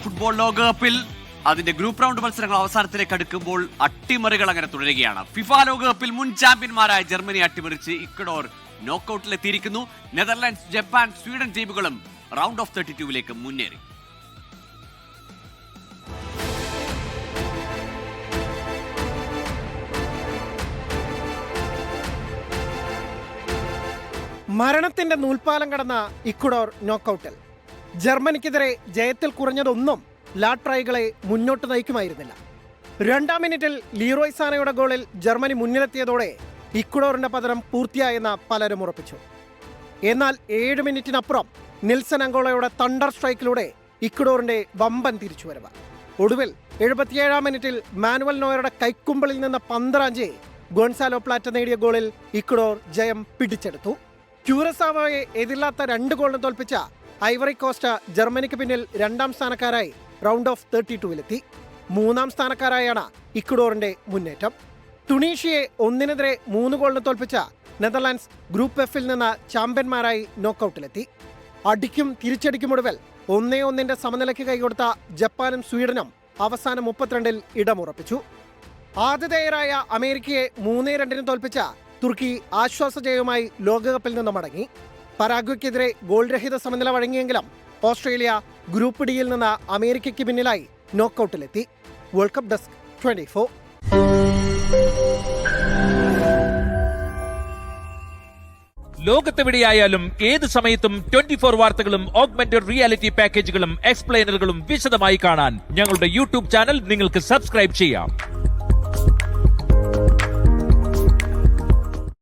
Football ലോകകപ്പിൽ അതിന്റെ group round മത്സരങ്ങൾ അവസാനത്തിലേക്ക് അടുക്കുമ്പോൾ അട്ടിമറികൾ അങ്ങനെ തുടരുകയാണ്. ഫിഫ ലോകകപ്പിൽ മുൻ ചാമ്പ്യന്മാരായ ജർമ്മനി അട്ടിമറിച്ച് ഇക്വഡോർ നോക്കൌട്ടിലെത്തിയിരിക്കുന്നു. നെതർലാൻഡ്സ്, ജപ്പാൻ, സ്വീഡൻ ടീമുകളും റൗണ്ട് ഓഫ് 32ലേക്ക് മുന്നേറി. മരണത്തിന്റെ നൂൽപ്പാലം കടന്ന ഇക്വഡോർ നോക്കൌട്ടിൽ. ജർമ്മനിക്കെതിരെ ജയത്തിൽ കുറഞ്ഞതൊന്നും ലാട്രായികളെ മുന്നോട്ട് നയിക്കുമായിരുന്നില്ല. 2-ാം മിനിറ്റിൽ ലീറോയ് സാനയുടെ ഗോളിൽ ജർമ്മനി മുന്നിലെത്തിയതോടെ ഇക്വഡോറിന്റെ പതനം പൂർത്തിയായെന്ന് പലരും ഉറപ്പിച്ചു. എന്നാൽ 7 മിനിറ്റിനപ്പുറം നിൽസൺ അങ്കോളയുടെ തണ്ടർ സ്ട്രൈക്കിലൂടെ ഇക്വഡോറിന്റെ വമ്പൻ തിരിച്ചുവരവ്. ഒടുവിൽ 77-ാം മിനിറ്റിൽ മാനുവൽ നോയറുടെ കൈക്കുമ്പിളിൽ നിന്ന് പന്തറാഞ്ചി ഗോൺസാലോ പ്ലാറ്റ നേടിയ ഗോളിൽ ഇക്വഡോർ ജയം പിടിച്ചെടുത്തു. ക്യൂറസാവോയെ എതിരില്ലാത്ത 2 ഗോളിന് തോൽപ്പിച്ച ഐവറി കോസ്റ്റ് ജർമ്മനിക്ക് പിന്നിൽ 2-ാം സ്ഥാനക്കാരായി റൗണ്ട് ഓഫ് 32ലെത്തി. 3-ാം സ്ഥാനക്കാരായാണ് ഇക്വഡോറിന്റെ മുന്നേറ്റം. ടുണീഷ്യയെ 1-3 ഗോളിന് തോൽപ്പിച്ച നെതർലാൻഡ്സ് ഗ്രൂപ്പ് എഫിൽ നിന്ന് ചാമ്പ്യന്മാരായി നോക്കൌട്ടിലെത്തി. അടിക്കും തിരിച്ചടിക്കുമൊടുവിൽ 1-1 സമനിലയ്ക്ക് കൈകൊടുത്ത ജപ്പാനും സ്വീഡനും അവസാനം 32ൽ ഇടമുറപ്പിച്ചു. ആതിഥേയരായ അമേരിക്കയെ 3-2 തോൽപ്പിച്ച തുർക്കി ആശ്വാസജയവുമായി ലോകകപ്പിൽ നിന്ന് മടങ്ങി. പരാഗ്വയ്ക്കെതിരെ ഗോൾ രഹിത സമനില വഴങ്ങിയെങ്കിലും ഓസ്ട്രേലിയ ഗ്രൂപ്പ് ഡിയിൽ നിന്ന് അമേരിക്കയ്ക്ക് പിന്നിലായി നോക്കൌട്ടിലെത്തി. World cup desk 24. ലോകത്തെവിടെയായാലും ഏത് സമയത്തും 24 വാർത്തകളും ഓഗ്മെന്റഡ് റിയാലിറ്റി പാക്കേജുകളും എക്സ്പ്ലെയിനറുകളും വിശദമായി കാണാൻ ഞങ്ങളുടെ യൂട്യൂബ് ചാനൽ നിങ്ങൾക്ക് സബ്സ്ക്രൈബ് ചെയ്യാം.